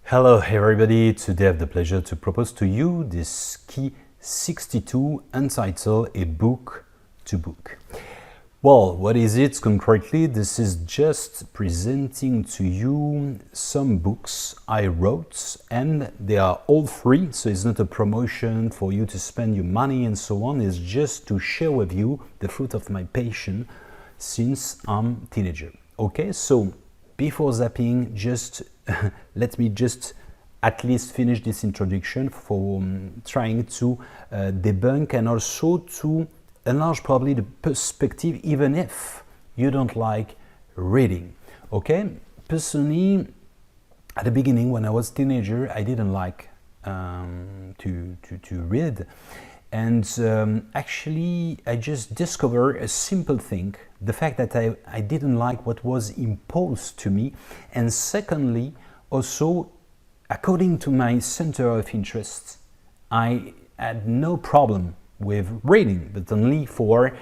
Hello everybody, today I have the pleasure to propose to you this key 62 entitled A Book to Book. Well, what is it concretely? This is just presenting to you some books I wrote, and they are all free, so it's not a promotion for you to spend your money and so on. It's just to share with you the fruit of my passion since I'm a teenager. Okay, so before zapping, just let me just at least finish this introduction for trying to debunk and also to enlarge probably the perspective, even if you don't like reading. Okay, personally, at the beginning when I was a teenager, I didn't like to read, and actually I just discovered a simple thing, the fact that I didn't like what was imposed to me, and secondly also according to my center of interest, I had no problem with reading, but only for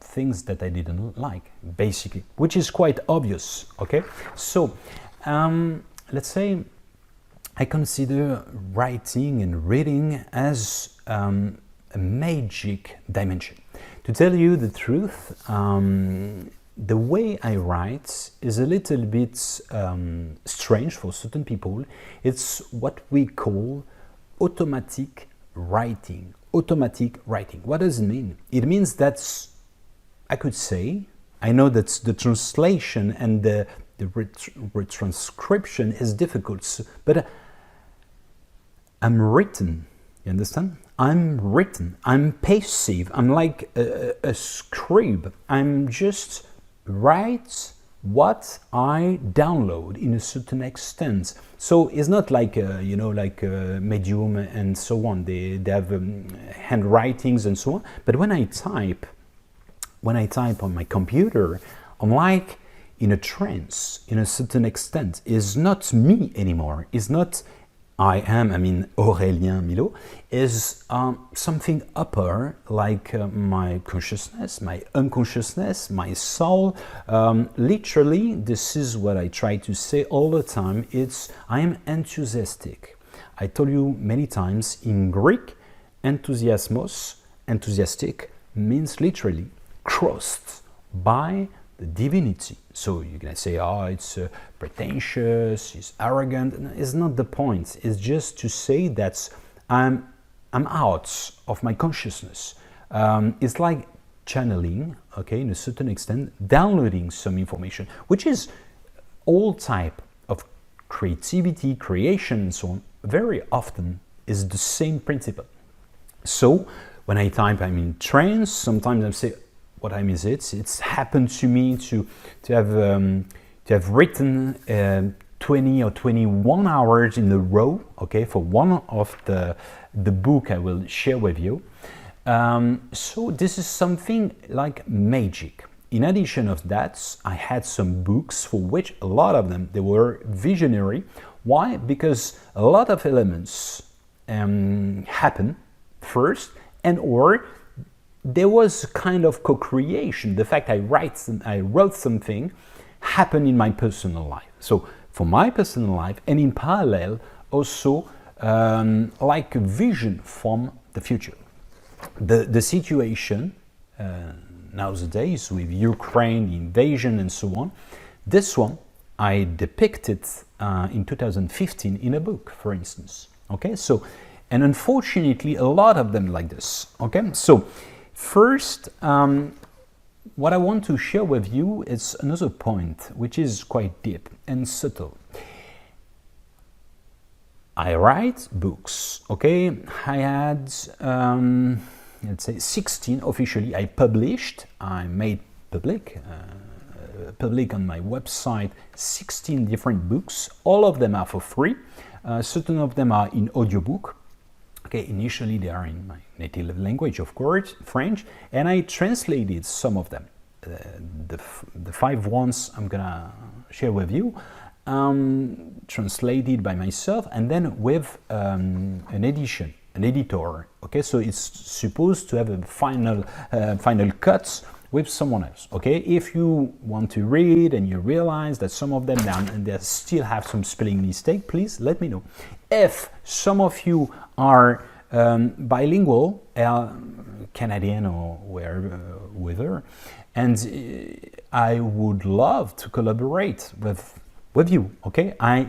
things that I didn't like, basically, which is quite obvious. Okay, so let's say I consider writing and reading as a magic dimension. To tell you the truth, the way I write is a little bit strange for certain people. It's what we call automatic writing. Automatic writing. What does it mean? It means that I could say, I know that the translation and the retranscription is difficult, but I'm written. You understand? I'm written. I'm passive. I'm like a scribe. I'm just write what I download in a certain extent. So it's not like like Medium and so on. They have handwritings and so on. But when I type on my computer, I'm like in a trance in a certain extent. It's not me anymore. It's not Aurélien Milo, is something upper, like my consciousness, my unconsciousness, my soul. Literally, this is what I try to say all the time. I am enthusiastic. I told you many times in Greek, enthusiastic means literally crossed by the divinity. So you're gonna say, oh, it's pretentious, it's arrogant. No, it's not the point. It's just to say that I'm out of my consciousness. It's like channeling, okay, in a certain extent, downloading some information, which is all type of creativity, creation, and so on. Very often is the same principle. So when I type, I'm in trance. Sometimes I say, what time is it? It's happened to me to have written 20 or 21 hours in a row, okay, for one of the book I will share with you. So this is something like magic. In addition of that, I had some books for which a lot of them, they were visionary. Why? Because a lot of elements happen first, and or there was a kind of co-creation. The fact I wrote something happened in my personal life. So for my personal life, and in parallel also like a vision from the future. The situation nowadays with Ukraine, the invasion and so on, this one I depicted in 2015 in a book, for instance. Okay, so, and unfortunately a lot of them like this. Okay, so first, what I want to share with you is another point, which is quite deep and subtle. I write books, okay? I had, let's say 16 officially. I made public on my website 16 different books. All of them are for free. Certain of them are in audiobook. Okay, initially they are in my native language, of course, French, and I translated some of them. The 5 ones I'm gonna share with you, translated by myself, and then with an editor. Okay, so it's supposed to have a final cut with someone else. Okay, if you want to read and you realize that some of them they still have some spelling mistake, please let me know. If some of you are bilingual, Canadian or wherever, and I would love to collaborate with you. Okay, I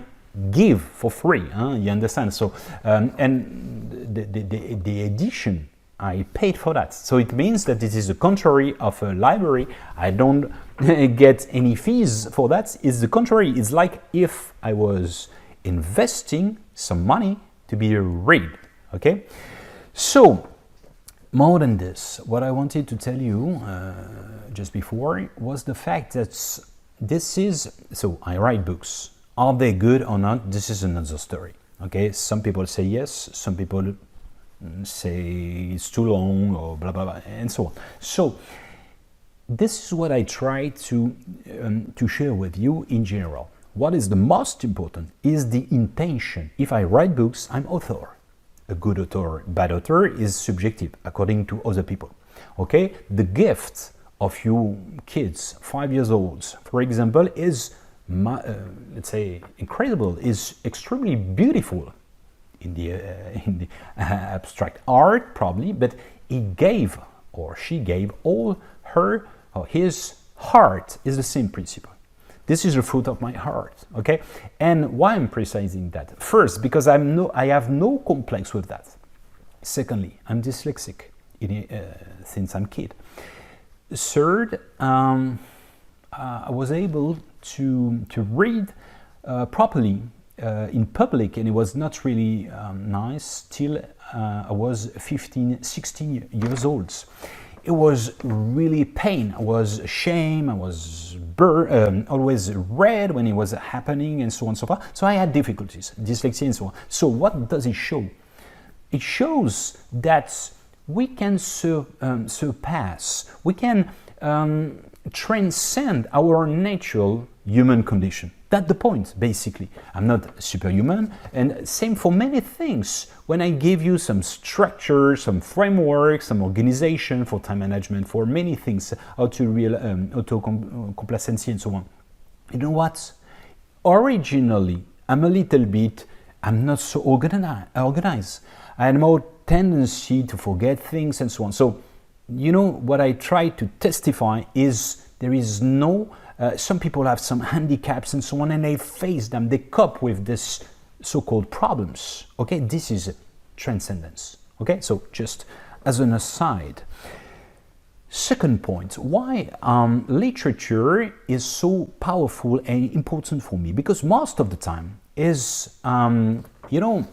give for free. You understand? So and the edition, I paid for that. So it means that it is the contrary of a library. I don't get any fees for that. It's the contrary. It's like if I was investing some money to be read. Okay, so more than this, what I wanted to tell you just before was the fact that this is, so I write books. Are they good or not? This is another story. Okay, some people say yes, some people say it's too long or blah blah blah and so on. So this is what I try to share with you in general. What is the most important is the intention. If I write books, I'm author. A good author, bad author is subjective according to other people. Okay, the gift of you kids, 5 years old, for example, is let's say incredible, is extremely beautiful in the abstract art probably, but he gave or she gave all her or his heart. Is the same principle. This is the fruit of my heart. Okay, and why I'm precising that? First, because I have no complex with that. Secondly, I'm dyslexic since I'm a kid. Third, I was able to read properly in public, and it was not really nice till I was 16 years old. It was really pain. I was ashamed. I was always red when it was happening, and so on and so forth. So I had difficulties, dyslexia and so on. So what does it show? It shows that we can surpass, we can transcend our natural human condition. That's the point, basically. I'm not superhuman, and same for many things. When I give you some structure, some framework, some organization for time management, for many things, how to real auto-complacency and so on. You know what? Originally, I'm not so organized. I had more tendency to forget things and so on. So, you know, what I try to testify is there is no, some people have some handicaps and so on, and they face them, they cope with this so-called problems. Okay, this is transcendence. Okay, so just as an aside. Second point, why literature is so powerful and important for me? Because most of the time is, you know,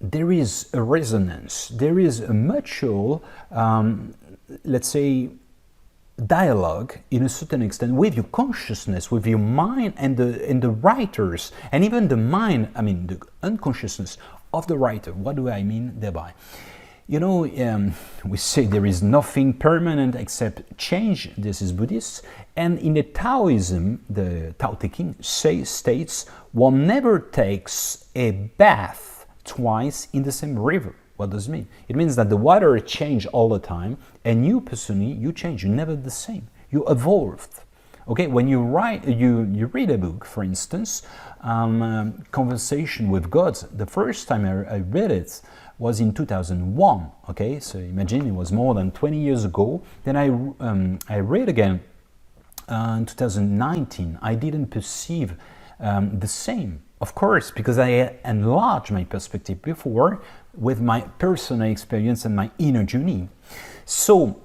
there is a resonance, there is a mutual, let's say, dialogue in a certain extent with your consciousness, with your mind and the writers, and even the mind, I mean the unconsciousness of the writer. What do I mean thereby? You know, we say there is nothing permanent except change. This is Buddhist. And in the Taoism, the Tao Te Ching states, one never takes a bath twice in the same river. What does it mean? It means that the water changes all the time, and you personally, you change. You're never the same. You evolved. Okay, when you write, you read a book, for instance, Conversation with God. The first time I read it was in 2001. Okay, so imagine it was more than 20 years ago. Then I read again in 2019. I didn't perceive the same. Of course, because I enlarged my perspective before with my personal experience and my inner journey. So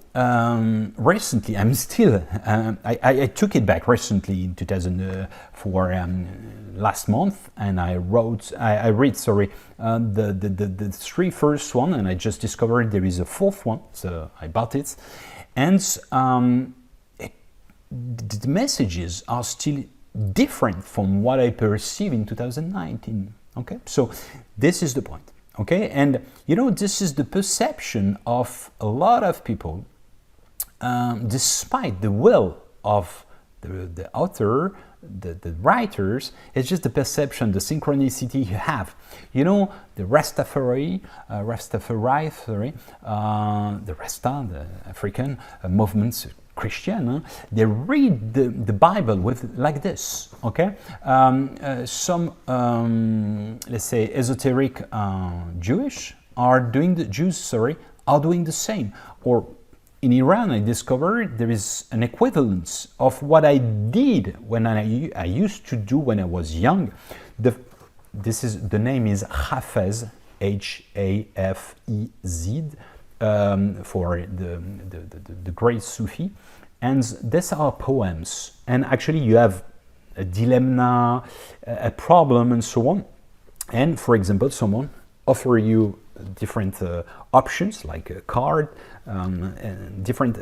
recently, I'm still, I took it back recently in 2004, last month, and I read the three first one, and I just discovered there is a fourth one, so I bought it. And the messages are still different from what I perceived in 2019. Okay, so this is the point. Okay, and you know, this is the perception of a lot of people, despite the will of the author, the writers. It's just the perception, the synchronicity you have. You know, the Rastafari, the Rasta, the African movements, Christian, they read the Bible with like this, okay? Some, let's say, esoteric Jews are doing the same. Or in Iran, I discovered there is an equivalence of what I did when I used to do when I was young. The name is Hafez, H-A-F-E-Z, for the great Sufi, and these are poems. And actually, you have a dilemma, a problem, and so on. And for example, someone offer you different options, like a card, and different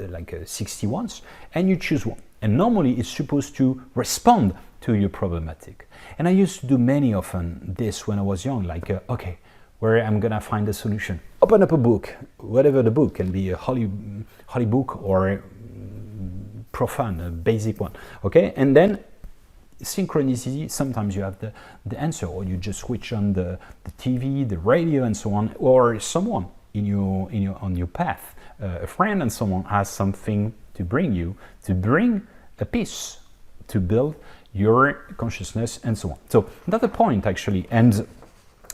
60 ones, and you choose one. And normally it's supposed to respond to your problematic. And I used to do many often this when I was young, like, okay, where I'm gonna find a solution. Open up a book, whatever the book, can be a holy book or profane, a basic one, okay? And then synchronicity, sometimes you have the answer, or you just switch on the TV, the radio, and so on, or someone on your path, a friend and someone has something to bring a piece to build your consciousness and so on. So that's the point, actually. And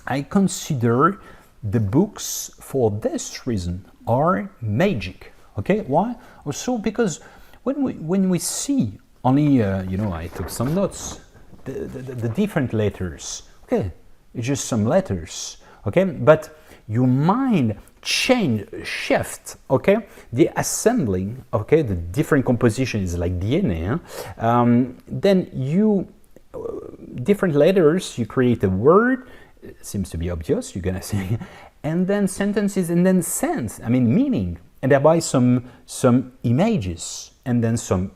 I consider the books for this reason are magic. Okay, why? Also because when we see only, I took some notes, the different letters. Okay, it's just some letters. Okay, but your mind shift. Okay, the assembling. Okay, the different composition is like DNA. Then different letters. You create a word. It seems to be obvious. You're gonna say, and then sentences, and then sense. I mean meaning, and thereby some images, and then some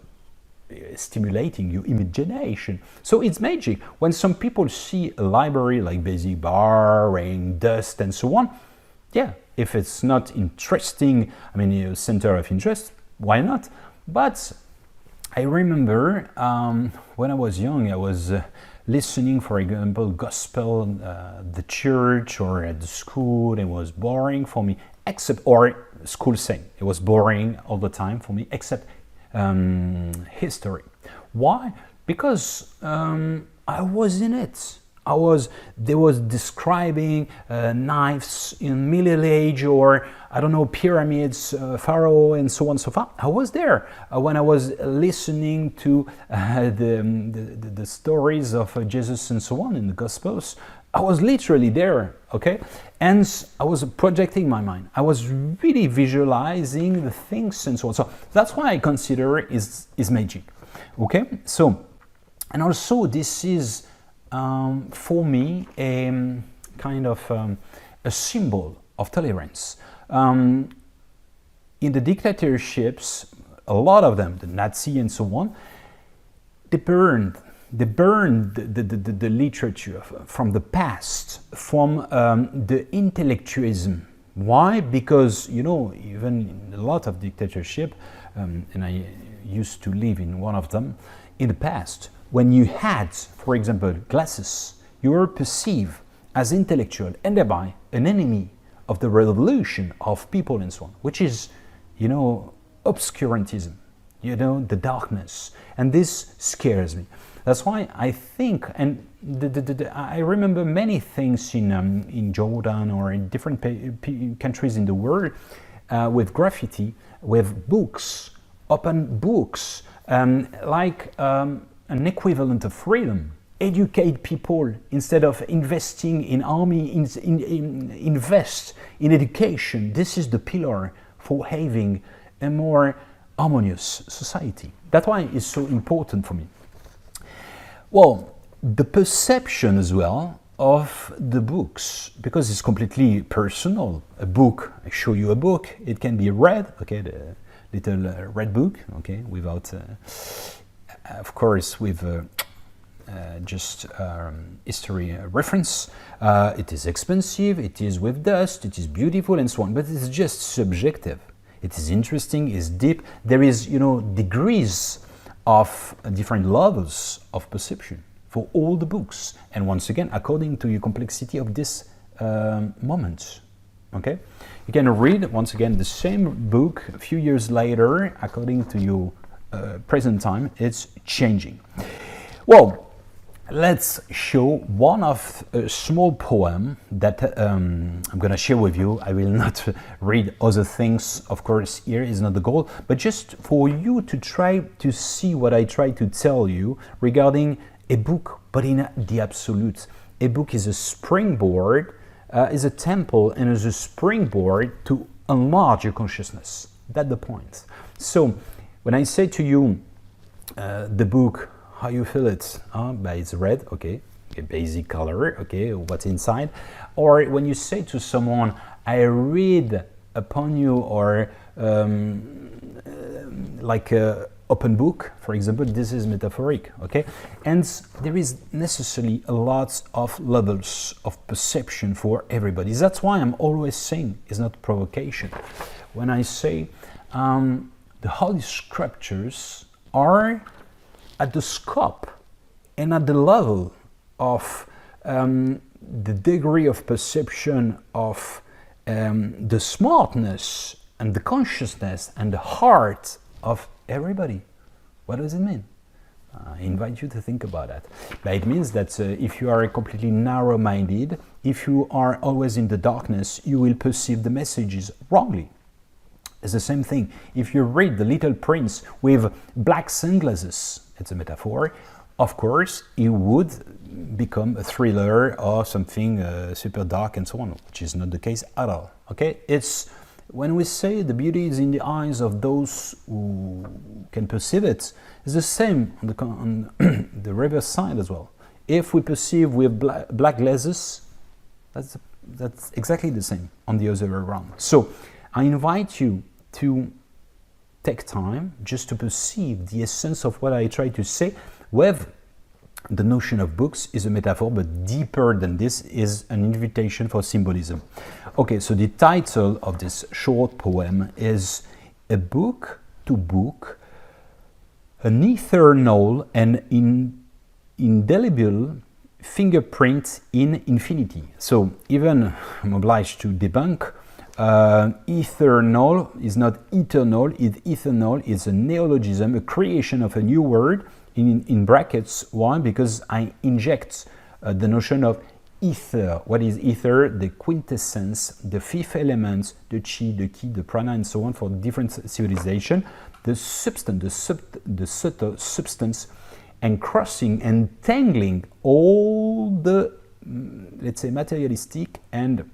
stimulating your imagination. So it's magic. When some people see a library like basic, boring, dust, and so on, yeah, if it's not interesting, I mean, a center of interest, why not? But I remember when I was young, I was listening, for example, gospel, the church or at the school. It was boring for me, or school saying it was boring all the time for me, except history. Why? Because I was in it. They was describing knives in Middle Age, or I don't know, pyramids, pharaoh, and so on and so forth. I was there when I was listening to the stories of Jesus and so on in the Gospels. I was literally there, okay? And I was projecting my mind. I was really visualizing the things and so on. So that's why I consider is magic, okay? So, and also this is for me a kind of a symbol of tolerance. In the dictatorships, a lot of them, the Nazi and so on, they burned the literature from the past, from the intellectualism. Why? Because, even in a lot of dictatorship, and I used to live in one of them, in the past, when you had, for example, glasses, you were perceived as intellectual and thereby an enemy of the revolution of people and so on, which is, obscurantism, the darkness. And this scares me. That's why I think, and I remember many things in Jordan or in different countries in the world with graffiti, with books, open books, like an equivalent of freedom. Educate people instead of investing in army, invest in education. This is the pillar for having a more harmonious society. That's why it's so important for me. Well, the perception as well of the books, because it's completely personal. A book, I show you a book, it can be read, okay, the little red book, okay, without, of course, with just history reference. It is expensive, it is with dust, it is beautiful and so on, but it's just subjective. It is interesting, it's deep. There is, degrees of different levels of perception for all the books. And once again, according to the complexity of this moment. Okay, you can read once again the same book a few years later, according to your present time. It's changing. Well, let's show one of a small poem that I'm gonna share with you. I will not read other things, of course. Here is not the goal, but just for you to try to see what I try to tell you regarding a book, but in the absolute. A book is a springboard, is a temple, and is a springboard to enlarge your consciousness. That's the point. So when I say to you, the book, how you feel it? It's red, okay, a basic color, okay, what's inside. Or when you say to someone, I read upon you, or like a open book, for example, this is metaphoric, okay? And there is necessarily a lot of levels of perception for everybody. That's why I'm always saying it's not provocation. When I say the Holy Scriptures are at the scope and at the level of the degree of perception of the smartness and the consciousness and the heart of everybody. What does it mean? I invite you to think about that. But it means that if you are completely narrow-minded, if you are always in the darkness, you will perceive the messages wrongly. It's the same thing. If you read The Little Prince with black sunglasses, it's a metaphor, of course, it would become a thriller or something super dark and so on, which is not the case at all. Okay? It's when we say the beauty is in the eyes of those who can perceive it, it's the same on the reverse side as well. If we perceive with black glasses, that's exactly the same on the other way around. So I invite you to take time just to perceive the essence of what I try to say. With the notion of books is a metaphor, but deeper than this is an invitation for symbolism. Okay, so the title of this short poem is A Book to Book, an eternal and indelible fingerprint in infinity. So even I'm obliged to debunk. Eternal is not eternal, it's eternal, it's a neologism, a creation of a new word in brackets. Why? Because I inject the notion of ether. What is ether? The quintessence, the fifth element, the chi, the ki, the prana, and so on for different civilization. The substance, the subtle substance, and crossing and tangling all the, let's say, materialistic and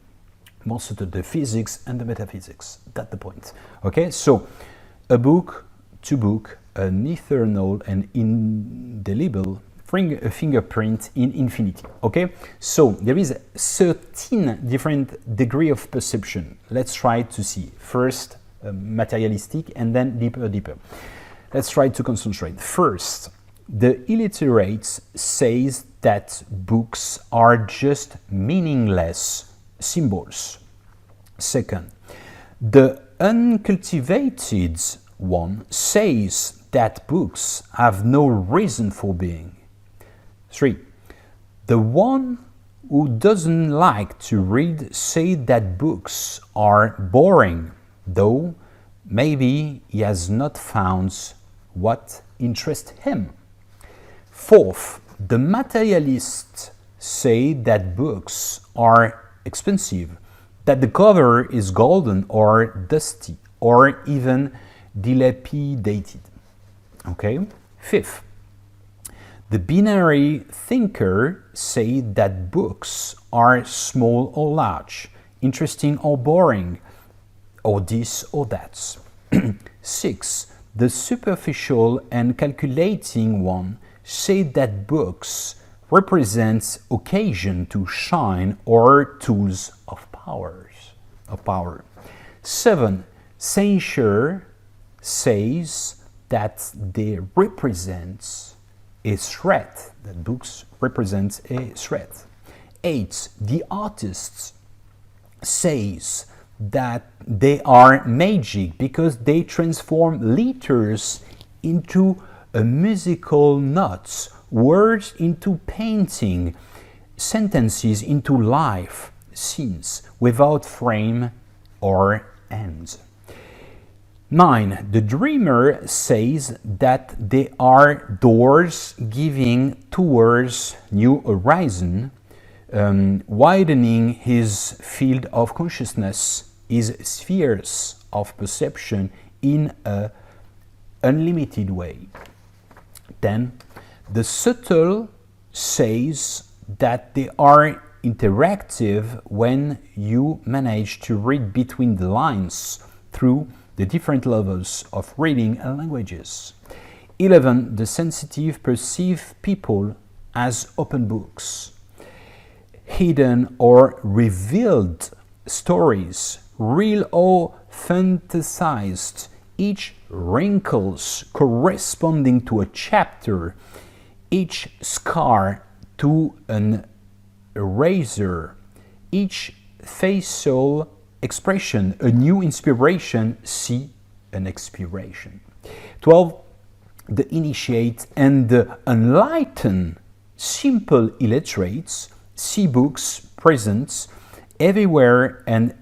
most of the physics and the metaphysics. That's the point. Okay, so a book to book, an eternal and indelible fingerprint in infinity. Okay, so there is 13 different degrees of perception. Let's try to see. First, materialistic, and then deeper. Let's try to concentrate. First, the illiterate says that books are just meaningless symbols. Second, the uncultivated one says that books have no reason for being. 3. The one who doesn't like to read say that books are boring, though maybe he has not found what interests him. 4th, the materialists say that books are expensive, that the cover is golden or dusty or even dilapidated. Okay. 5th, the binary thinker say that books are small or large, interesting or boring, or this or that. 6th, the superficial and calculating one say that books represent occasion to shine or tools of power. 7, censure says that they represent a threat, that books represent a threat. 8, the artists says that they are magic because they transform letters into a musical notes, words into painting, sentences into life. scenes without frame or end. 9. The dreamer says that they are doors giving towards new horizon, widening his field of consciousness, his spheres of perception in an unlimited way. 10. The subtle says that they are interactive when you manage to read between the lines through the different levels of reading and languages. 11. The sensitive perceive people as open books. Hidden or revealed stories, real or fantasized, each wrinkles corresponding to a chapter, each scar to an eraser, each facial expression, a new inspiration, see an expiration. 12. The initiate and the enlightened, simple illiterates, see books present everywhere and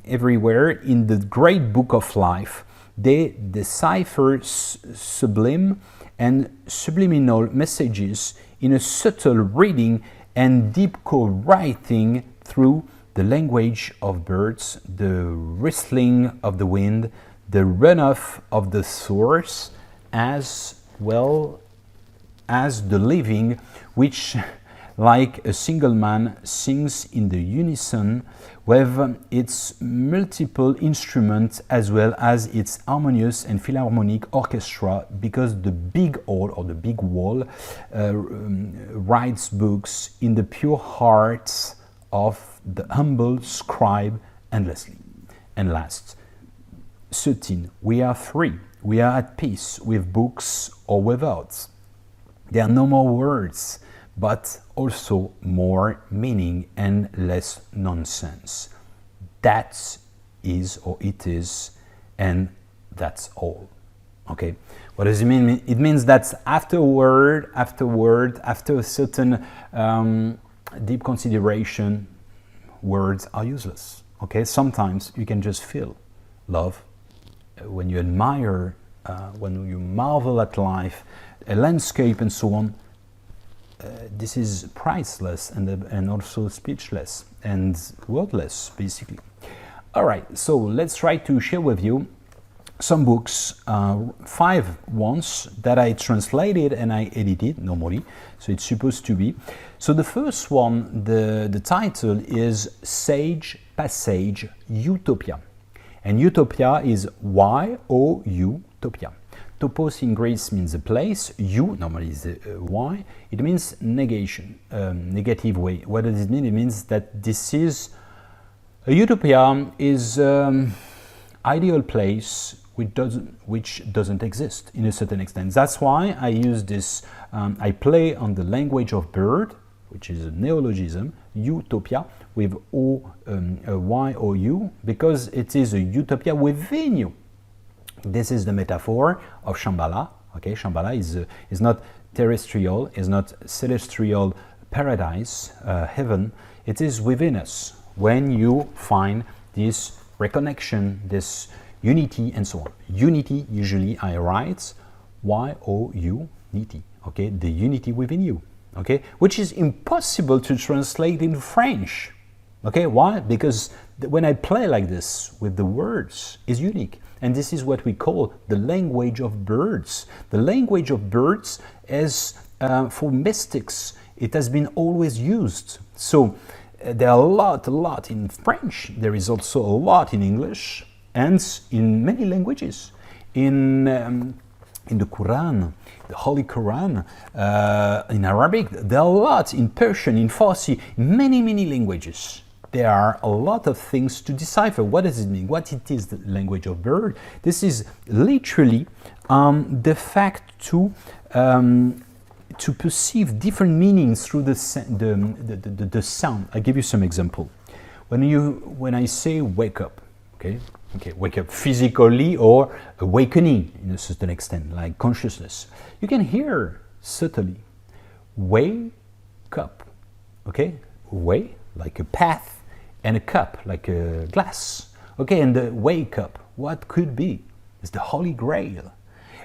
everywhere in the great book of life. They decipher sublime and subliminal messages in a subtle reading and deep co-writing through the language of birds, the rustling of the wind, the runoff of the source, as well as the living, which, like a single man, sings in the unison with its multiple instruments as well as its harmonious and philharmonic orchestra, because the big hall or the big wall writes books in the pure hearts of the humble scribe endlessly. And last, 13. We are free. We are at peace with books or without. There are no more words, but also more meaning and less nonsense. That is, or it is, and that's all. Okay? What does it mean? It means that after a certain deep consideration, words are useless. Okay? Sometimes you can just feel love. When you admire, when you marvel at life, a landscape and so on, this is priceless and also speechless and wordless, basically. All right, so let's try to share with you some books, 5 ones that I translated and I edited normally, so it's supposed to be. So the first one, the title is Sage Passage Utopia. And utopia is Y-O-U-topia. Topos in Greece means a place, U normally is Y, it means negation, negative way. What does it mean? It means that this is, a utopia is ideal place which doesn't exist in a certain extent. That's why I use this, I play on the language of bird, which is a neologism, utopia, with Y-O-U, because it is a utopia within you. This is the metaphor of Shambhala. Okay, Shambhala is not terrestrial, is not celestial paradise, heaven. It is within us when you find this reconnection, this unity, and so on. Unity, usually I write Y-O-U-nity. Okay, the unity within you. Okay, which is impossible to translate in French. Okay, why? Because when I play like this with the words, is unique. And this is what we call the language of birds. The language of birds is, for mystics, it has been always used. So there are a lot in French. There is also a lot in English and in many languages. In the Quran, the Holy Quran, in Arabic, there are a lot in Persian, in Farsi, in many languages. There are a lot of things to decipher. What does it mean? What it is, the language of bird? This is literally the fact to perceive different meanings through the sound. I give you some example. When I say wake up, okay, wake up physically or awakening in a certain extent, like consciousness, you can hear subtly, wake up, okay, wake like a path, and a cup, like a glass. Okay, and the way cup, what could be? It's the Holy Grail.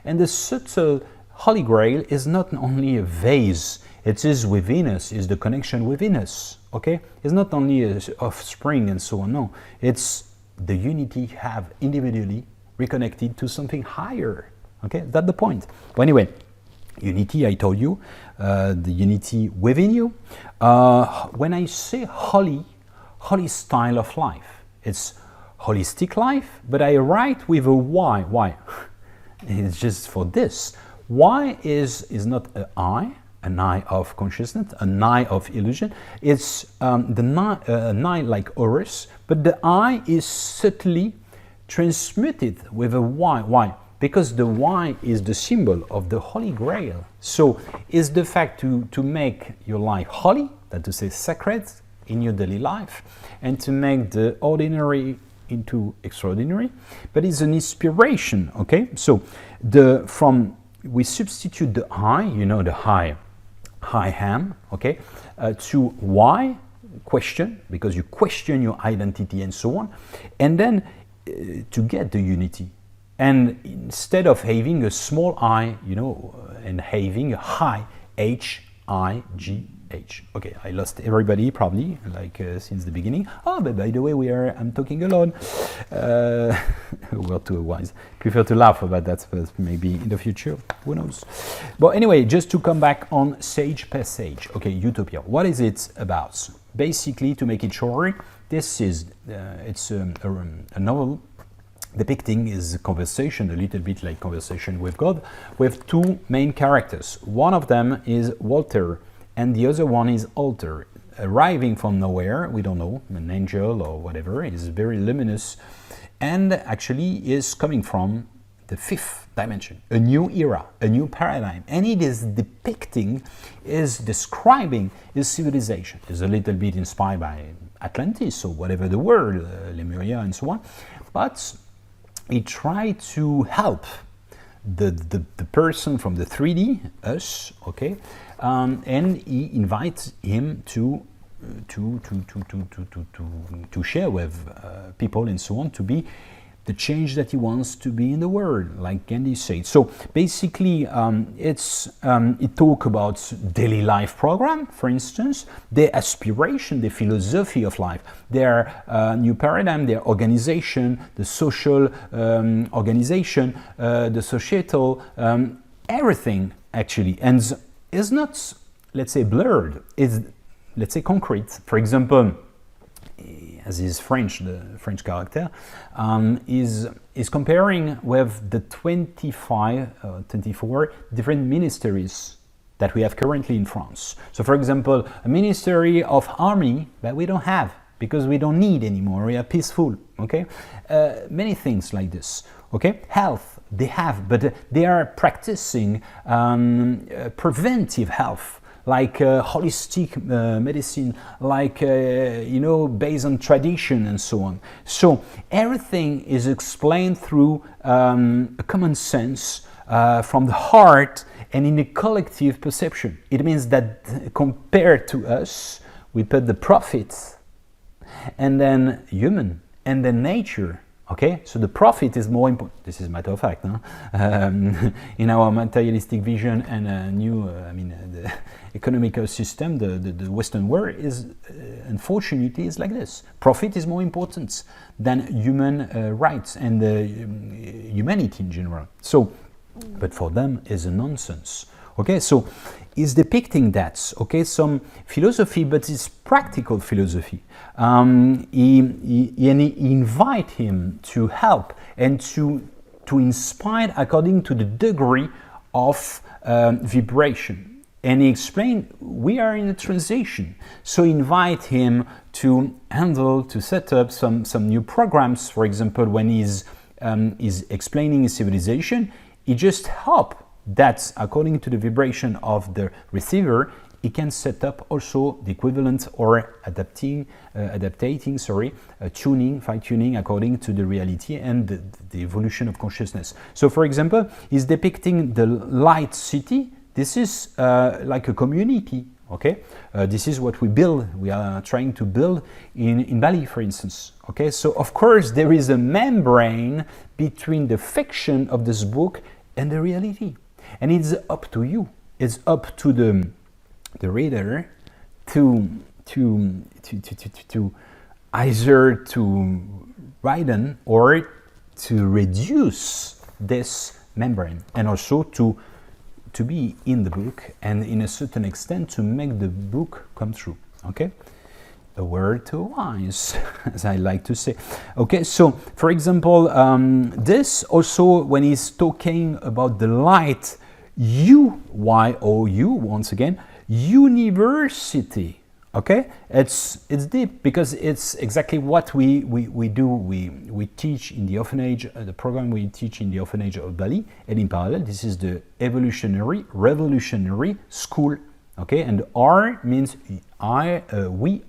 And the subtle Holy Grail is not only a vase, it is within us, is the connection within us. Okay, it's not only a offspring and so on. No, it's the unity you have individually reconnected to something higher. Okay, that's the point. But anyway, unity, I told you, the unity within you. When I say holy style of life, it's holistic life, but I write with a Y. Why? It's just for this. Y is not an eye of consciousness, an eye of illusion. It's an eye like Horus, but the eye is subtly transmuted with a Y. Why? Because the Y is the symbol of the Holy Grail. So it's the fact to make your life holy, that to say sacred in your daily life, and to make the ordinary into extraordinary, but it's an inspiration. Okay, so we substitute the I, you know, the I am, okay, to Y, question, because you question your identity and so on, and then to get the unity. And instead of having a small I, you know, and having a high H-I-G-H. Okay, I lost everybody probably, like since the beginning. Oh, but by the way, I'm talking alone. We're too wise. Prefer to laugh about that, but maybe in the future, who knows. But anyway, just to come back on Sage Passage. Okay, Utopia. What is it about? Basically, to make it short, this is it's a novel depicting is a conversation, a little bit like conversation with God, with two main characters. One of them is Walter, and the other one is Alter, arriving from nowhere, we don't know, an angel or whatever, is very luminous, and actually is coming from the fifth dimension, a new era, a new paradigm, and it is depicting, is describing his civilization. It's a little bit inspired by Atlantis or whatever the word, Lemuria and so on, but he tried to help the person from the 3D, us, okay, and he invites him to share with people and so on, to be the change that he wants to be in the world, like Gandhi said. So basically, it talk about daily life program, for instance, their aspiration, the philosophy of life, their new paradigm, their organization, the social organization, the societal, everything actually, and is not, let's say, blurred. It's, let's say, concrete. For example, as is French, the French character, is comparing with the 24 different ministries that we have currently in France. So, for example, a ministry of harmony that we don't have because we don't need anymore. We are peaceful. Okay, many things like this. Okay, health they have, but they are practicing preventive health, like holistic medicine, like, based on tradition and so on. So everything is explained through a common sense from the heart and in a collective perception. It means that compared to us, we put the profit and then human and then nature. Okay, so the profit is more important. This is a matter of fact, huh? In our materialistic vision and the economical system, the Western world is, unfortunately, is like this. Profit is more important than human rights and humanity in general. So, but for them is a nonsense. Okay, so is depicting that, okay, some philosophy, but it's practical philosophy. He invite him to help and to inspire according to the degree of vibration. And he explained, we are in a transition. So invite him to handle, to set up some new programs. For example, when he's explaining his civilization, he just help that according to the vibration of the receiver, he can set up also the equivalent or tuning, fine-tuning according to the reality and the evolution of consciousness. So, for example, he's depicting the light city. This is like a community, Okay, this is what we build. We are trying to build in Bali, for instance. Okay, so of course there is a membrane between the fiction of this book and the reality, and it's up to you. It's up to the reader to either to widen or to reduce this membrane, and also to be in the book, and in a certain extent to make the book come true. Okay, a word to wise, as I like to say. Okay, so for example, this also, when he's talking about the light, YOU, once again, university. Okay, it's deep, because it's exactly what we do. We teach in the orphanage, the program we teach in the orphanage of Bali, and in parallel, this is the evolutionary, revolutionary school. Okay, and R means we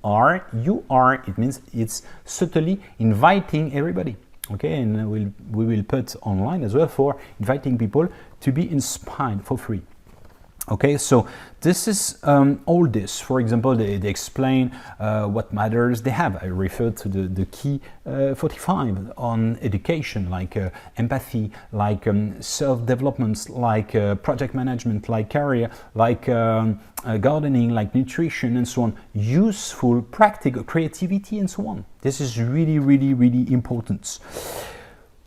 are, you are. It means it's certainly inviting everybody. Okay, and we will put online as well for inviting people to be inspired for free. Okay, so this is all this. For example, they explain what matters they have. I refer to the key 45 on education, like empathy, like self-development, like project management, like career, like gardening, like nutrition, and so on. Useful, practical, creativity, and so on. This is really, really, really important.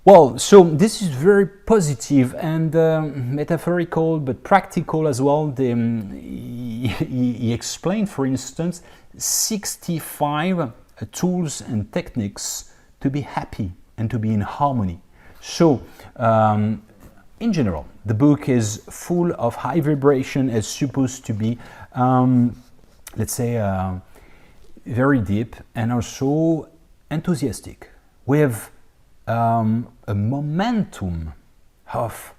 Well, so this is very positive and metaphorical, but practical as well. He explained, for instance, 65 tools and techniques to be happy and to be in harmony. So, in general, the book is full of high vibration. It's supposed to be, let's say, very deep and also enthusiastic. We have a momentum of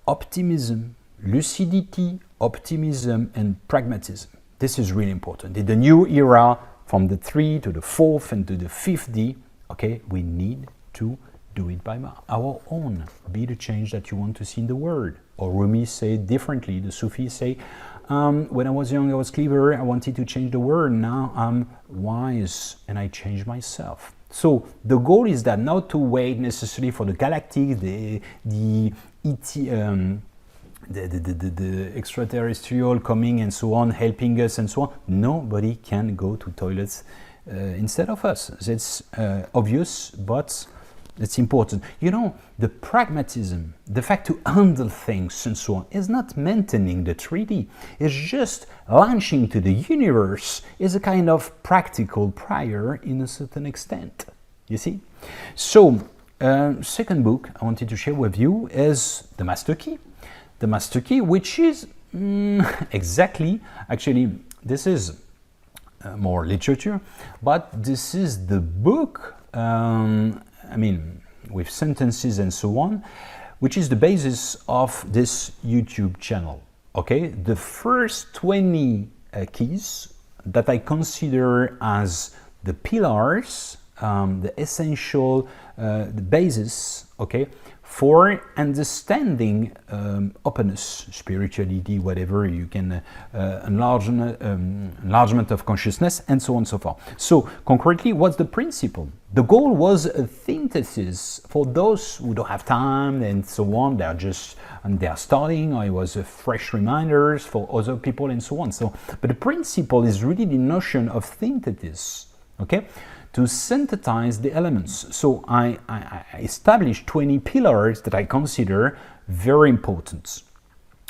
optimism, lucidity, optimism, and pragmatism. This is really important. In the new era, from the 3 to the 4th and to the 5th D, okay, we need to do it by our own. Be the change that you want to see in the world. Or Rumi say differently. The Sufis say, when I was young, I was clever. I wanted to change the world. Now I'm wise and I changed myself. So the goal is that not to wait necessarily for the galactic, the extraterrestrial coming and so on, helping us and so on. Nobody can go to toilets instead of us. It's obvious, but it's important. You know, the pragmatism, the fact to handle things and so on, is not maintaining the 3D. It's just launching to the universe is a kind of practical prior in a certain extent. You see? So, second book I wanted to share with you is The Master Key. The Master Key, which is exactly, actually, this is more literature, but this is the book, I mean, with sentences and so on, which is the basis of this YouTube channel. Okay, the first 20 keys that I consider as the pillars, the essential, the basis, okay, for understanding openness, spirituality, whatever you can, enlargement of consciousness, and so on and so forth. So concretely, what's the principle? The goal was a synthesis for those who don't have time and so on. They are starting, or it was a fresh reminders for other people and so on. So, but the principle is really the notion of synthesis, okay? To synthesize the elements. So I established 20 pillars that I consider very important,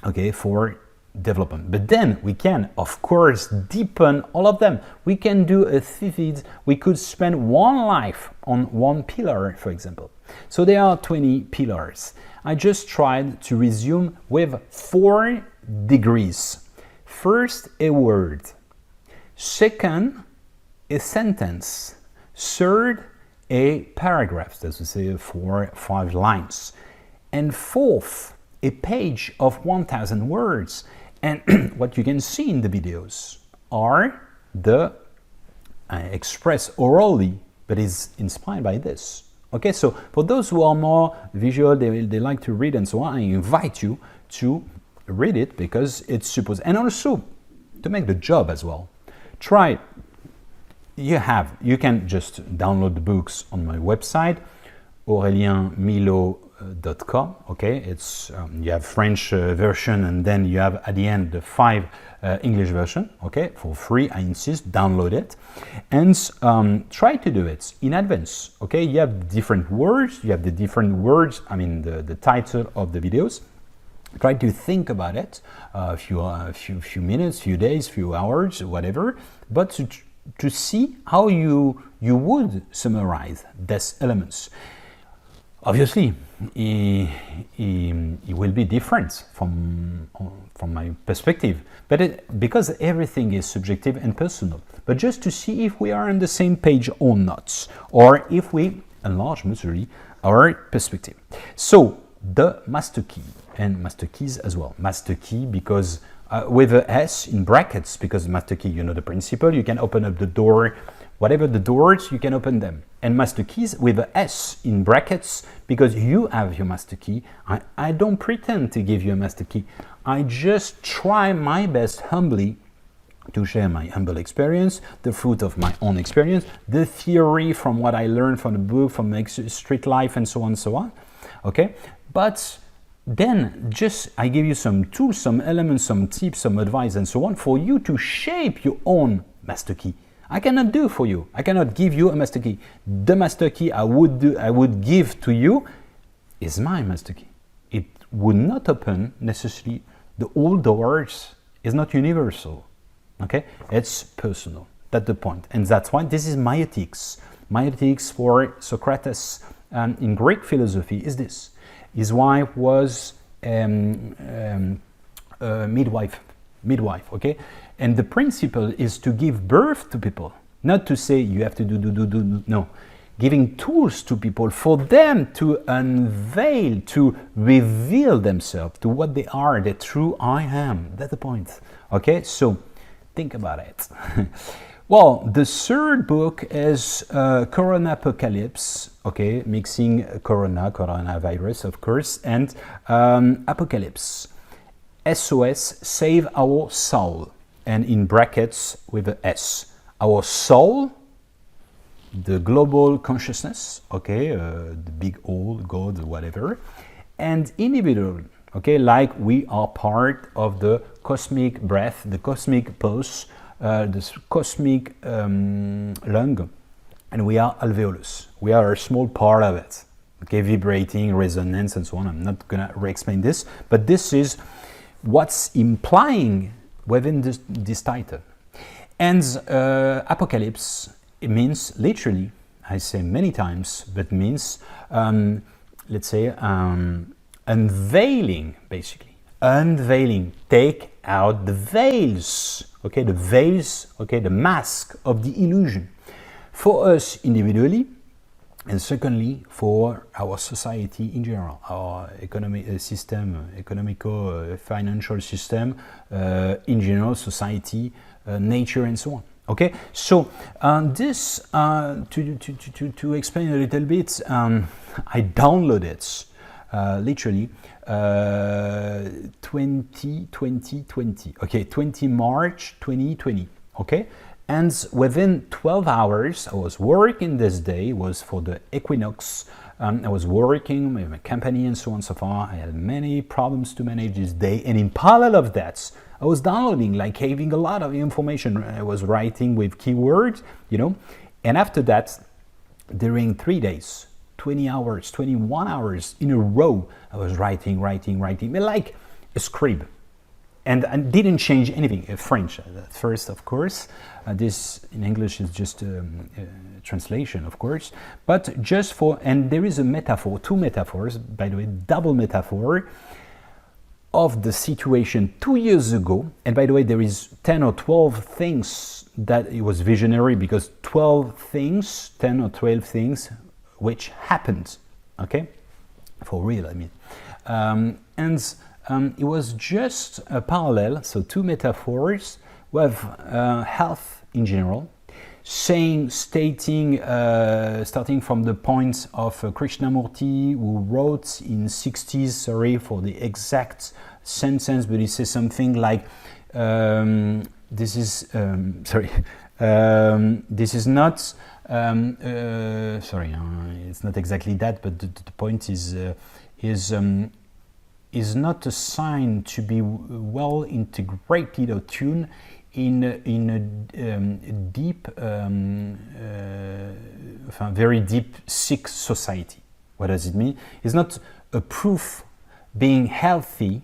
okay, for development. But then we can, of course, deepen all of them. We can do a thesis. We could spend one life on one pillar, for example. So there are 20 pillars. I just tried to resume with 4 degrees. First, a word. Second, a sentence. Third, a paragraph, that's to say 4 or 5 lines. And fourth, a page of 1,000 words. And what you can see in the videos are the expressed orally, but is inspired by this. Okay, so for those who are more visual, they like to read and so on, I invite you to read it because it's supposed. And also, to make the job as well. Try. You can just download the books on my website, aurelienmilo.com. Okay, it's you have French version, and then you have at the end the 5 English version. Okay, for free. I insist, download it, and try to do it in advance. Okay, you have different words. You have the different words. I mean the title of the videos. Try to think about it a few minutes, few days, few hours, whatever. But to see how you would summarize these elements. Obviously, it will be different from my perspective, but because everything is subjective and personal. But just to see if we are on the same page or not, or if we enlarge mutually our perspective. So the master key and master keys as well. Master key because with a S in brackets, because master key, you know the principle, you can open up the door, whatever the doors, you can open them. And master keys with a S in brackets, because you have your master key. I don't pretend to give you a master key. I just try my best humbly to share my humble experience, the fruit of my own experience, the theory from what I learned from the book, from street life, and so on and so on. Okay? But then just I give you some tools, some elements, some tips, some advice, and so on for you to shape your own master key. I cannot do for you. I cannot give you a master key. The master key I would give to you is my master key. It would not open necessarily the old doors. It's not universal. Okay, it's personal. That's the point, and that's why this is my ethics. My ethics for Socrates in Greek philosophy is this. His wife was midwife, okay? And the principle is to give birth to people, not to say you have to do, no. Giving tools to people for them to unveil, to reveal themselves to what they are, the true I am. That's the point, okay? So think about it. Well, the third book is Corona Apocalypse, okay, mixing coronavirus, of course, and Apocalypse. SOS, Save Our Soul, and in brackets with a S. Our soul, the global consciousness, okay, the big old God, whatever, and individual, okay, like we are part of the cosmic breath, the cosmic pulse, this cosmic lung, and we are alveolus. We are a small part of it, okay, vibrating, resonance, and so on. I'm not gonna re-explain this, but this is what's implying within this title. And apocalypse, it means literally, I say many times, but means, let's say, unveiling, basically. Unveiling, take out the veils, okay, the veils, okay, the mask of the illusion. For us individually, and secondly, for our society in general, our economic system, economical, financial system, in general, society, nature, and so on. Okay, so this, to explain a little bit, I downloaded literally 2020, okay, 20 March 2020, okay? And within 12 hours, I was working this day, was for the equinox. I was working with my company and so on and so far. I had many problems to manage this day. And in parallel of that, I was downloading, like having a lot of information. I was writing with keywords, you know. And after that, during 3 days, 20 hours, 21 hours in a row, I was writing, like a scribe. And I didn't change anything. French at first, of course. This in English is just a translation, of course. But just for, and there is a metaphor, 2 metaphors, by the way, double metaphor of the situation 2 years ago. And by the way, there is 10 or 12 things that it was visionary, because 12 things, 10 or 12 things, which happened, okay? For real, I mean. It was just a parallel, so 2 metaphors with health in general, stating, starting from the point of Krishnamurti, who wrote in 60s, sorry for the exact sentence, but he says something like, this is sorry. This is not sorry. It's not exactly that, but the point is not a sign to be well integrated or tuned in a deep, very deep sick society. What does it mean? It's not a proof being healthy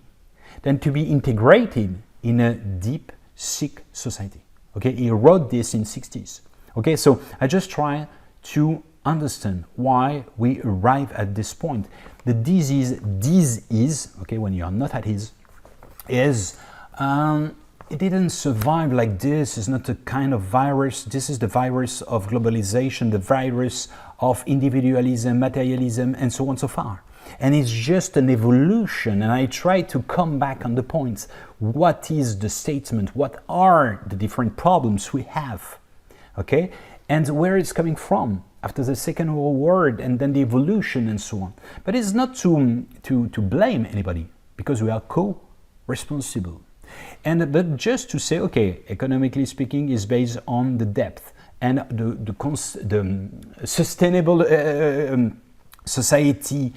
than to be integrated in a deep sick society. Okay, he wrote this in 60s. Okay, so I just try to understand why we arrive at this point. The disease is, okay, when you are not at ease, is it didn't survive like this. It's not a kind of virus. This is the virus of globalization, the virus of individualism, materialism, and so on so far. And it's just an evolution, and I try to come back on the points. What is the statement? What are the different problems we have? Okay, and where it's coming from after the Second World War, and then the evolution and so on. But it's not to blame anybody, because we are co-responsible. But just to say, okay, economically speaking, is based on the depth and the sustainable society,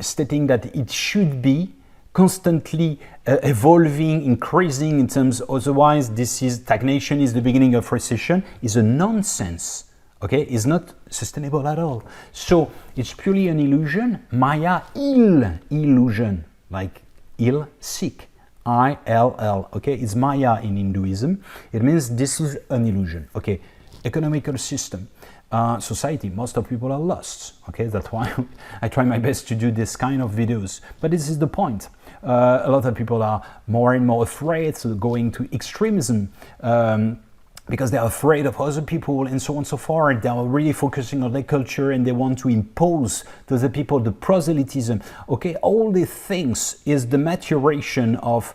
stating that it should be constantly evolving, increasing in terms, otherwise this is stagnation, is the beginning of recession, is a nonsense. Okay, is not sustainable at all. So it's purely an illusion, Maya illusion, like ill, sick, I-L-L. Okay, it's Maya in Hinduism. It means this is an illusion. Okay, economical system, society, most of people are lost. Okay, that's why I try my best to do this kind of videos. But this is the point. A lot of people are more and more afraid, so going to extremism, because they are afraid of other people and so on and so forth. They are really focusing on their culture, and they want to impose to the people the proselytism. Okay, all these things is the maturation of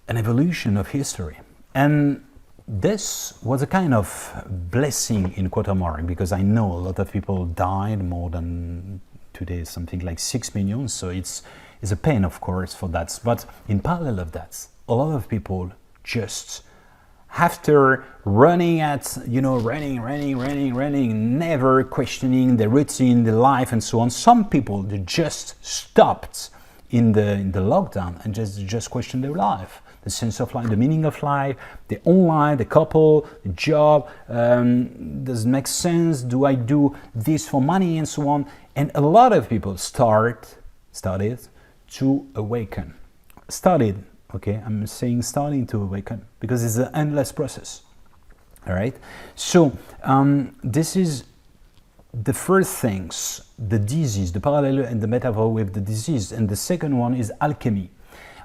an evolution of history. And this was a kind of blessing in Quatermarin, because I know a lot of people died, more than today something like 6 million, so it's a pain, of course, for that. But in parallel of that, a lot of people just, after running at, running, never questioning the routine, the life, and so on, some people, they just stopped in the lockdown and just questioned their life, the sense of life, the meaning of life, their own life, the couple, the job, does it make sense? Do I do this for money, and so on? And a lot of people started to awaken. Okay, I'm saying starting to awaken, because it's an endless process. All right, so this is the first things, the disease, the parallel and the metaphor with the disease. And the second one is alchemy.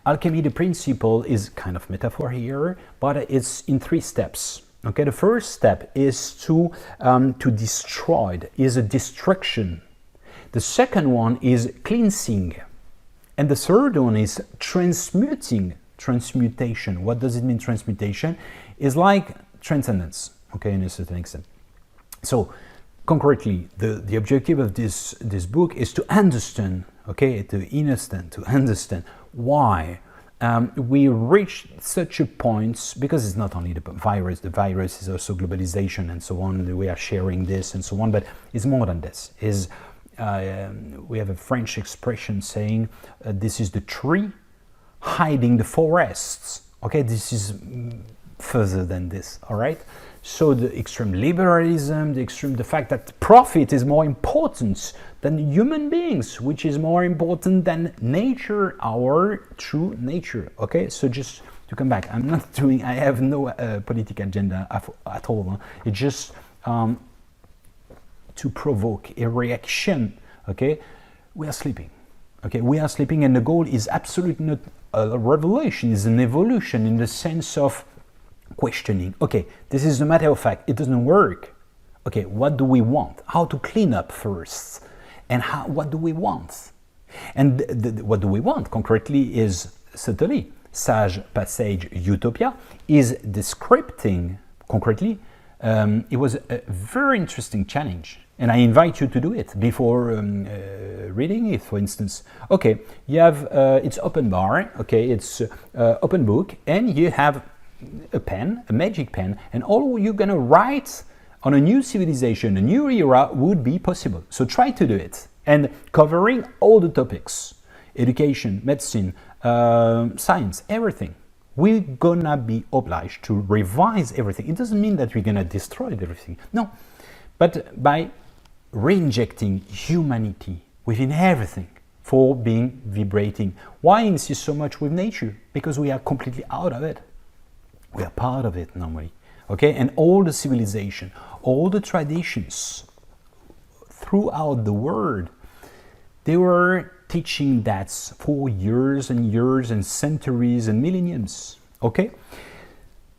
Alchemy, the principle, is kind of metaphor here, but it's in 3 steps. Okay, the first step is to destroy, is a destruction. The second one is cleansing. And the third one is transmutation. What does it mean, transmutation? It's like transcendence, okay, in a certain extent. So, concretely, the objective of this book is to understand, okay, to understand why we reach such a point, because it's not only the virus is also globalization and so on, we are sharing this and so on, but it's more than this. We have a French expression saying this is the tree hiding the forests. Okay, this is further than this. All right, so the extreme liberalism, the fact that profit is more important than human beings, which is more important than nature, our true nature. Okay, so just to come back, I have no political agenda at all. Huh? It's just to provoke a reaction. Okay, we are sleeping. Okay, we are sleeping, and the goal is absolutely not a revelation, it's an evolution in the sense of questioning. Okay, this is a matter of fact, it doesn't work. Okay, what do we want? How to clean up first, and what do we want? And what do we want concretely is certainly Sage Passage Utopia is descripting concretely. It was a very interesting challenge, and I invite you to do it before reading it, for instance. Okay, you have it's open bar, okay, it's open book, and you have a pen, a magic pen, and all you're gonna write on a new civilization, a new era would be possible. So try to do it, and covering all the topics: education, medicine, science, everything. We're gonna be obliged to revise everything. It doesn't mean that we're gonna destroy everything, no, but by reinjecting humanity within everything for being vibrating. Why insist so much with nature? Because we are completely out of it. We are part of it normally, okay? And all the civilization, all the traditions throughout the world, they were teaching that for years and years and centuries and millenniums, okay?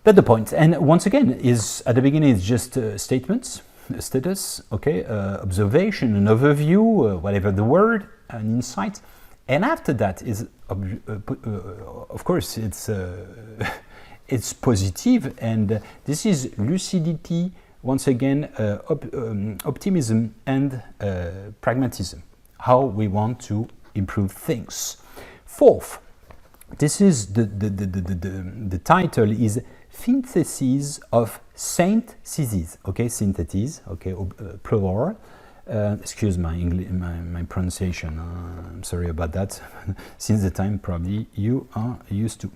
That's the point. And once again, is at the beginning it's just statements, status, okay, observation, an overview, whatever the word, an insight, and after that is, of course, it's it's positive, and this is lucidity. Once again, optimism and pragmatism. How we want to improve things. Fourth, this is the title is synthesis of synthesis. Okay, synthesis. Okay, plural. Excuse my English, my pronunciation. I'm sorry about that. Since the time probably you are used to.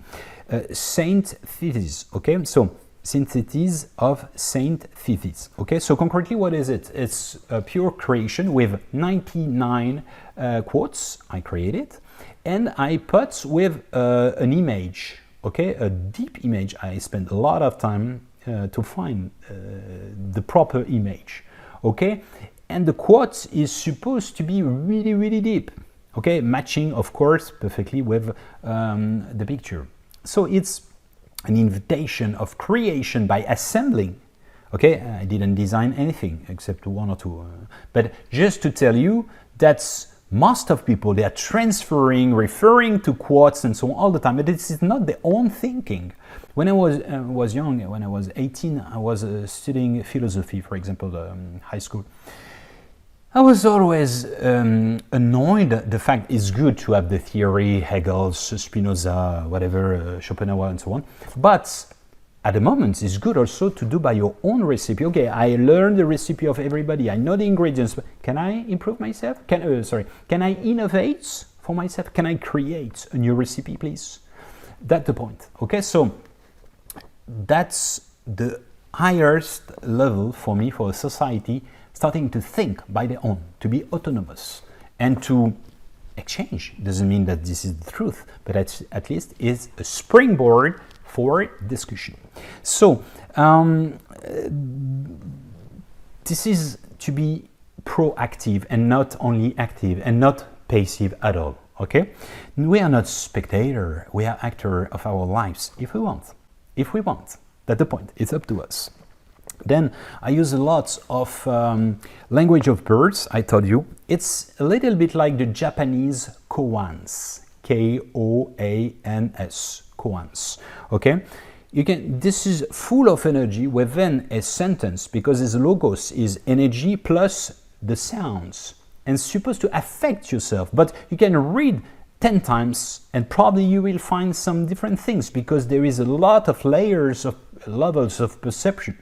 Synthesis. Okay, so synthesis of synthesis. Okay, so concretely, what is it? It's a pure creation with 99 quotes. I created, and I put with an image. Okay, a deep image. I spent a lot of time to find the proper image. Okay. And the quote is supposed to be really, really deep, okay? Matching, of course, perfectly with the picture. So it's an invitation of creation by assembling, okay? I didn't design anything except one or two. But just to tell you that most of people, they are transferring, referring to quotes and so on all the time, but this is not their own thinking. When I was young, when I was 18, I was studying philosophy, for example, high school. I was always annoyed. The fact it's good to have the theory, Hegel, Spinoza, whatever, Schopenhauer, and so on. But at the moment, it's good also to do by your own recipe. Okay, I learned the recipe of everybody. I know the ingredients. But can I improve myself? Can I innovate for myself? Can I create a new recipe, please? That's the point. Okay, so that's the highest level for me, for a society, starting to think by their own, to be autonomous, and to exchange. Doesn't mean that this is the truth, but at least is a springboard for discussion. So this is to be proactive and not only active and not passive at all. Okay, we are not spectator, we are actor of our lives if we want. If we want, that's the point. It's up to us. Then I use a lot of language of birds. I told you it's a little bit like the Japanese koans, K-O-A-N-S, koans. Okay, you can. This is full of energy within a sentence because its logos is energy plus the sounds and supposed to affect yourself. But you can read 10 times and probably you will find some different things because there is a lot of layers of levels of perception.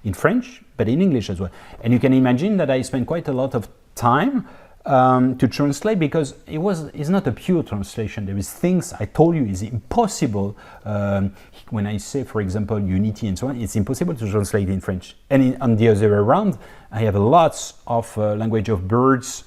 In French, but in English as well. And you can imagine that I spent quite a lot of time to translate because it's not a pure translation. There is things I told you is impossible. When I say, for example, unity and so on, it's impossible to translate in French. And on the other way around, I have lots of language of birds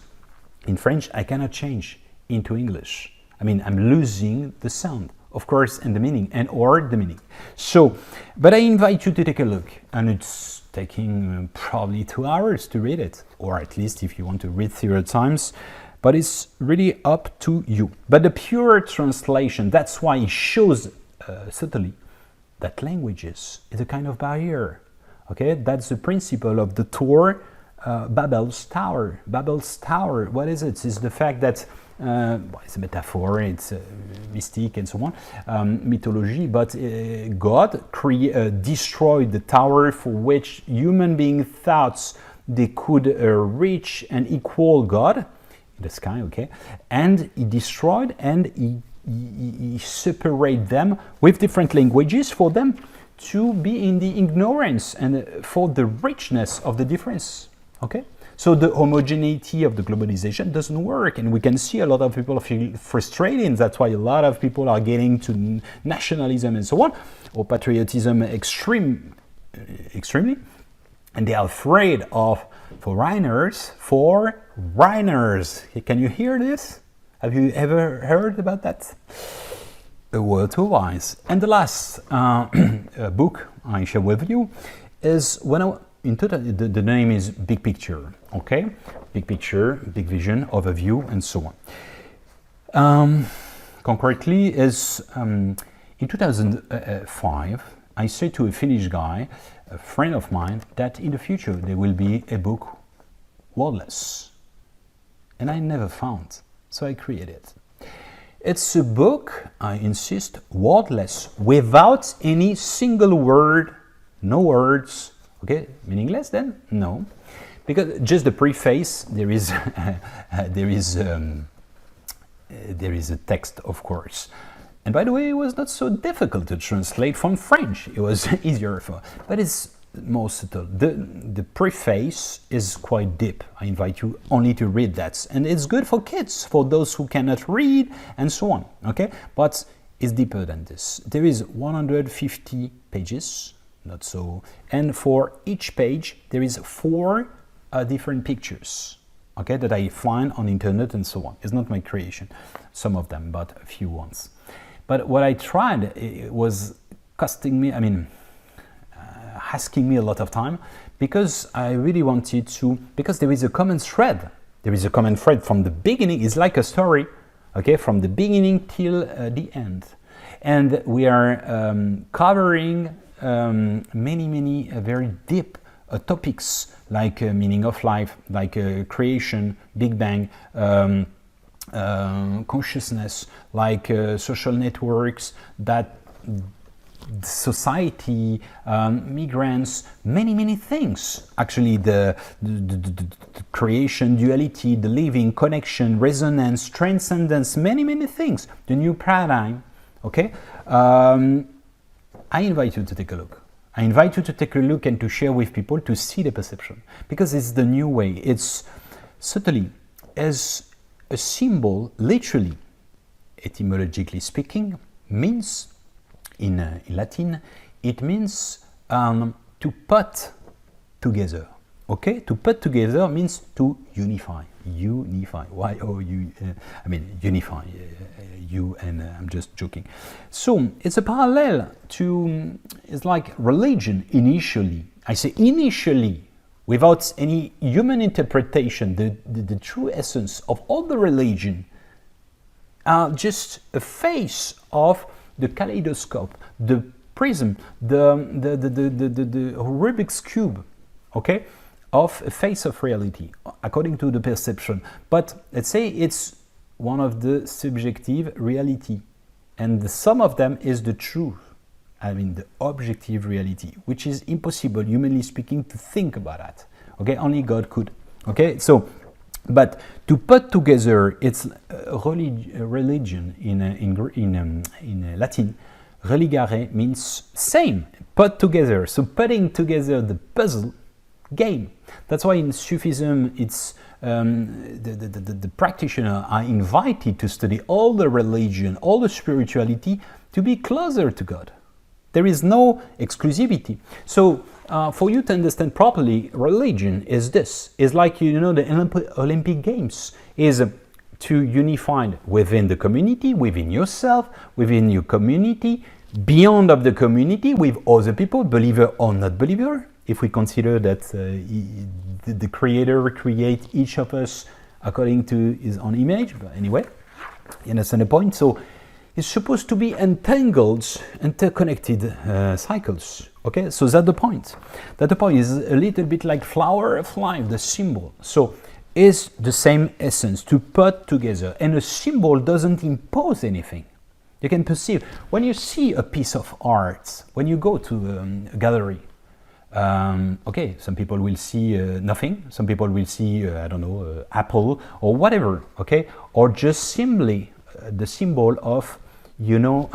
in French I cannot change into English. I mean, I'm losing the sound, of course, and the meaning, or the meaning. So, but I invite you to take a look, and it's taking probably 2 hours to read it, or at least if you want to read 3 times, but it's really up to you. But the pure translation, that's why it shows subtly that languages is a kind of barrier. Okay, that's the principle of the tour, Babel's Tower. Babel's Tower, what is it? It's the fact that it's a metaphor, it's mystique and so on, mythology, but God destroyed the tower for which human beings thought they could reach and equal God in the sky, okay? And he destroyed and he separated them with different languages for them to be in the ignorance and for the richness of the difference. Okay, so the homogeneity of the globalization doesn't work, and we can see a lot of people feel frustrated. That's why a lot of people are getting to nationalism and so on, or patriotism extremely, and they are afraid of foreigners. Can you hear this? Have you ever heard about that? A word to wise. And the last book I share with you is the name is Big Picture. Okay, Big Picture, Big Vision, Overview, and so on. Concretely, is in 2005, I said to a Finnish guy, a friend of mine, that in the future there will be a book, wholeness, and I never found, so I created it. It's a book, I insist, wordless, without any single word, no words. Okay, meaningless then? No, because just the preface, there is a text, of course. And by the way, it was not so difficult to translate from French. It was easier but it's more subtle. The preface is quite deep. I invite you only to read that. And it's good for kids, for those who cannot read, and so on. Okay, but it's deeper than this. There is 150 pages, not so, and for each page there is 4 different pictures. Okay, that I find on internet and so on. It's not my creation, some of them, but a few ones. But what I tried, it was costing me, asking me a lot of time, because I really wanted to, because there is a common thread. There is a common thread from the beginning. It's like a story, okay, from the beginning till the end. And we are covering many very deep topics, like meaning of life, like creation, Big Bang, consciousness, like social networks, that society, migrants, many things. Actually, the creation, duality, the living, connection, resonance, transcendence, many things. The new paradigm. Okay, I invite you to take a look. I invite you to take a look and to share with people, to see the perception, because it's the new way. It's subtly as a symbol, literally, etymologically speaking, means in Latin, it means to put together. Okay, to put together means to unify. Unify. Y-O-U. Unify. You and I'm just joking. So it's a parallel to. It's like religion initially. I say initially, without any human interpretation. The true essence of all the religion are just a face of the kaleidoscope, the prism, the Rubik's cube. Okay. Of a face of reality, according to the perception. But let's say it's one of the subjective reality, and the sum of them is the truth. The objective reality, which is impossible, humanly speaking, to think about that. Okay, only God could. Okay, so, but to put together, it's religion in Latin. Religare means same, put together. So putting together the puzzle game. That's why in Sufism, it's the practitioner are invited to study all the religion, all the spirituality, to be closer to God. There is no exclusivity. So for you to understand properly, religion is this. It's like, the Olympic Games is to unify within the community, within yourself, within your community, beyond of the community, with other people, believer or not believer. If we consider that the Creator creates each of us according to His own image, but anyway, you understand the point? So it's supposed to be entangled, interconnected cycles. Okay, so that's the point. That the point is a little bit like flower of life, the symbol. So it's the same essence to put together, and a symbol doesn't impose anything. You can perceive when you see a piece of art, when you go to a gallery. Okay, some people will see nothing, some people will see, apple or whatever, okay, or just simply the symbol of, you know,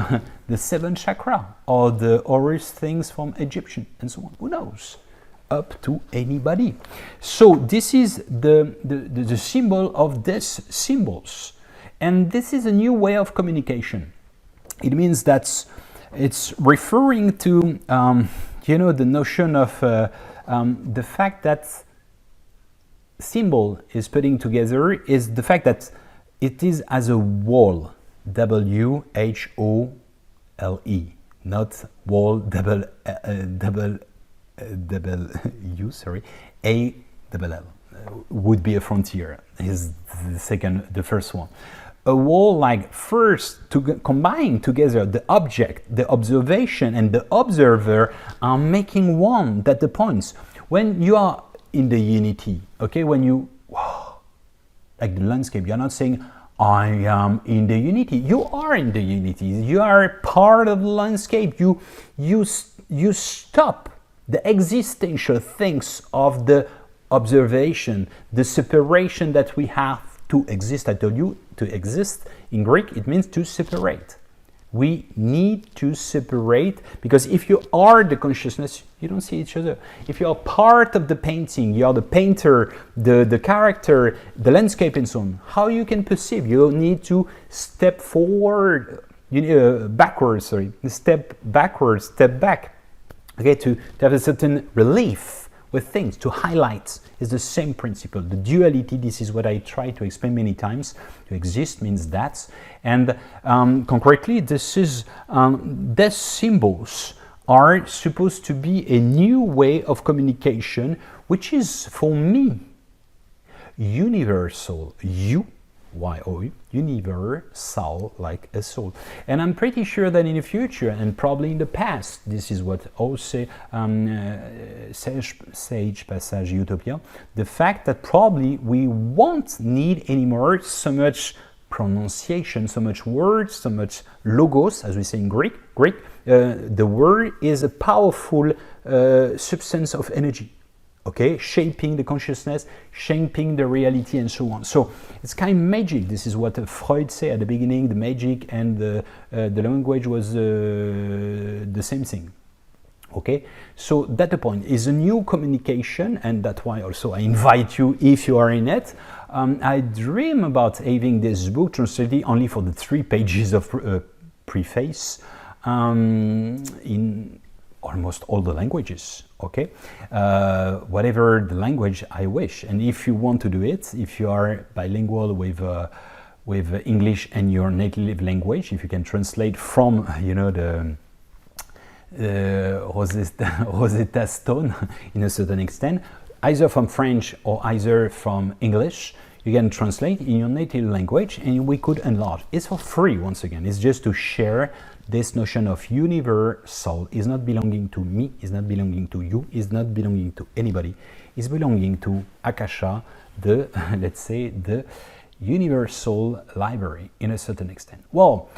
the 7 chakra or the Horus things from Egyptian and so on. Who knows? Up to anybody. So this is the symbol of these symbols. And this is a new way of communication. It means that it's referring to, you know, the notion of the fact that symbol is putting together is the fact that it is as a whole, W-H-O-L-E, not wall, double U, sorry, A-double-L, would be a frontier, is the first one. A wall, like first to combine together the object, the observation, and the observer are making one, that the points. When you are in the unity, okay, when you, wow, like the landscape, you're not saying, I am in the unity. You are in the unity. You are part of the landscape. You stop the existential things of the observation, the separation that we have to exist. I told you, to exist in Greek, it means to separate. We need to separate, because if you are the consciousness, you don't see each other. If you are part of the painting, you are the painter, the character, the landscape and so on, how you can perceive? You need to step forward, backwards, sorry, step backwards, step back, okay, to have a certain relief with things, to highlight. Is the same principle. The duality, this is what I try to explain many times. To exist means that. And concretely, this is, these symbols are supposed to be a new way of communication, which is, for me, universal. Y-O-U, universal, like a soul. And I'm pretty sure that in the future, and probably in the past, this is what also Sage Passage Utopia, the fact that probably we won't need anymore so much pronunciation, so much words, so much logos, as we say in Greek. The word is a powerful substance of energy. Okay, shaping the consciousness, shaping the reality, and so on. So it's kind of magic. This is what Freud said at the beginning. The magic and the language was the same thing. Okay, so that's the point. Is a new communication, and that's why also I invite you, if you are in it. I dream about having this book translated only for the 3 pages of preface in almost all the languages, okay? Whatever the language I wish. And if you want to do it, if you are bilingual with English and your native language, if you can translate from, you know, the Rosetta Stone in a certain extent, either from French or either from English, you can translate in your native language and we could enlarge. It's for free, once again. It's just to share this notion of universal. Is not belonging to me, is not belonging to you, is not belonging to anybody. It's belonging to Akasha, the, let's say, the universal library in a certain extent. Well,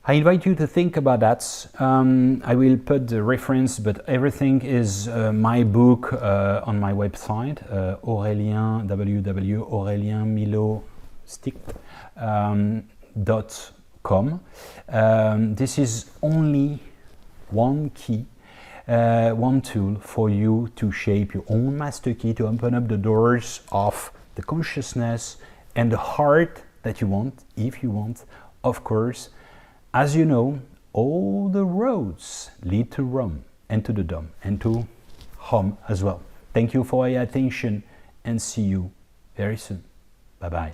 I invite you to think about that. I will put the reference, but everything is my book on my website, Aurélien, www.aurelienmilostic.com. This is only one key, one tool for you to shape your own master key, to open up the doors of the consciousness and the heart that you want, if you want, of course. As you know, all the roads lead to Rome and to the Dome and to home as well. Thank you for your attention and see you very soon. Bye-bye.